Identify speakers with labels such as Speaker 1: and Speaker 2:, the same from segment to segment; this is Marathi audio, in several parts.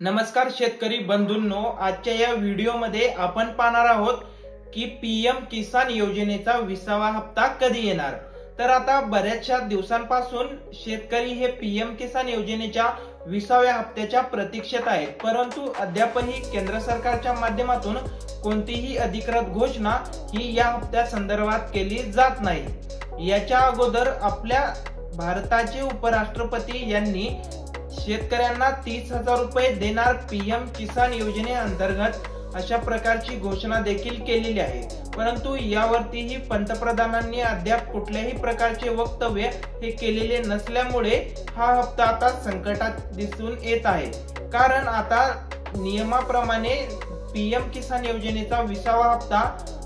Speaker 1: नमस्कार शेतकरी बंधूंनो, आजच्या या व्हिडिओमध्ये आपण पाहणार आहोत की पीएम किसान योजनेचा 20वा हप्ता कधी येणार। तर आता बऱ्याचशा दिवसांपासून शेतकरी हे पीएम किसान योजनेच्या 20व्या हप्त्याच्या प्रतीक्षेत आहेत, परंतु अद्यापही केंद्र सरकारच्या माध्यमातून कोणतीही अधिकृत घोषणा ही या हप्त्या संदर्भात केली जात नाही। याच्या अगोदर आपल्या भारताचे उपराष्ट्रपती यांनी शेतकऱ्यांना 30,000 रुपये देणार पीएम किसान योजनेअंतर्गत अशा प्रकारची घोषणा देखील केलेली आहे, परंतु यावरतीही पंतप्रधानांनी अद्याप कुठल्याही प्रकारचे वक्तव्य हे केलेले नसल्यामुळे हा हप्ता आता संकटात दिसून येत आहे। कारण आता नियमाप्रमाणे पीएम किसान योजनेचा 20वा हप्ता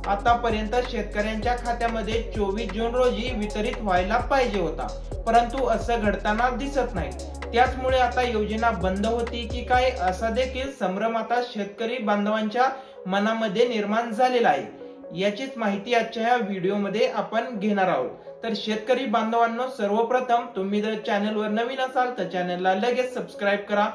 Speaker 1: आतापर्यंत शेतकऱ्यांच्या खात्यामध्ये 24 जून रोजी वितरित व्हायला पाहिजे होता, परंतु असं घडताना दिसत नाही। त्याचमुळे आता योजना बंद होती की काय असा देखील संभ्रम आता शेतकरी बांधवांच्या मनामध्ये निर्माण झालेला आहे। याचीच माहिती आजच्या या व्हिडिओमध्ये आपण घेणार आहोत। तर शेतकरी बांधवांनो, सर्वप्रथम तुम्ही जर चॅनलवर नवीन असाल तर चॅनलला लगेच सबस्क्राइब करा।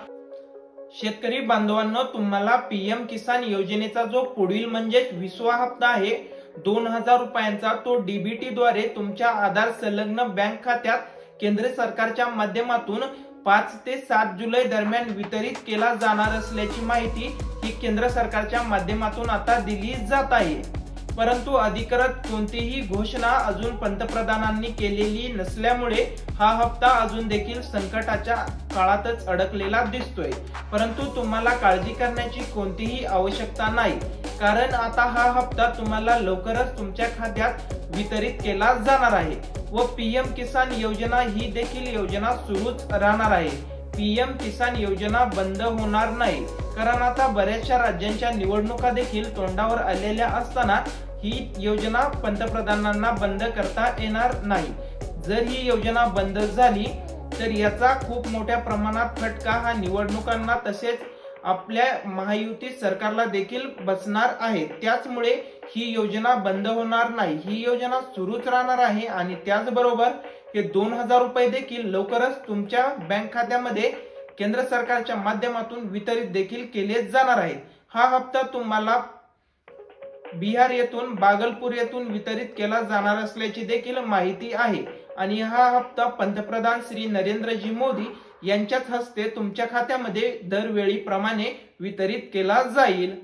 Speaker 1: शेतकरी बांधवांनो, तुम्हाला पीएम किसान योजनेचा जो पुढील म्हणजे 20वा हप्ता आहे 2,000 रुपयांचा, तो डीबीटी द्वारे तुमच्या आधार संलग्न बँक खात्यात केंद्र सरकारच्या माध्यमातून 5 ते 7 जुलै दरम्यान वितरित केला जाणार असल्याची माहिती ही केंद्र सरकारच्या माध्यमातून आता दिली जात आहे। परंतु अधिकृत कोणतीही घोषणा अजून पंतप्रधानांनी केलेली नसल्यामुळे हा हप्ता अजून देखील संकटाच्या काळातच अडकलेला दिसतोय। परंतु तुम्हाला काळजी करण्याची कोणतीही आवश्यकता नाही, कारण आता हा हप्ता तुम्हाला लवकरच तुमच्या खात्यात वितरित केला जाणार आहे व पीएम किसान योजना ही देखील योजना सुरूच राहणार आहे। पीएम किसान योजना बंद होणार नाही, कारण आता बऱ्याचशा राज्यांच्या निवडणुका देखील तोंडावर आलेल्या असताना ही योजना पंतप्रधानांना बंद करता येणार नाही। जर ही योजना बंद झाली तर याचा खूप मोठ्या प्रमाणात फटका हा निवडणुकांना तसेच आपल्या महायुती सरकारला देखील बसणार आहे। त्याचमुळे ही योजना बंद होणार नाही, ही योजना सुरूच राहणार आहे आणि त्याचबरोबर हे 2,000 रुपये देखील लवकरच तुमच्या बँक खात्यामध्ये केंद्र सरकारच्या माध्यमातून वितरित देखील केले जाणार आहेत। हा हप्ता तुम्हाला बिहार येथून भागलपूर येथून वितरित केला जाणार असल्याची देखील माहिती आहे आणि हा हप्ता पंतप्रधान श्री नरेंद्रजी मोदी यांच्याच हस्ते तुमच्या खात्यामध्ये दरवेळी प्रमाणे वितरित केला जाईल।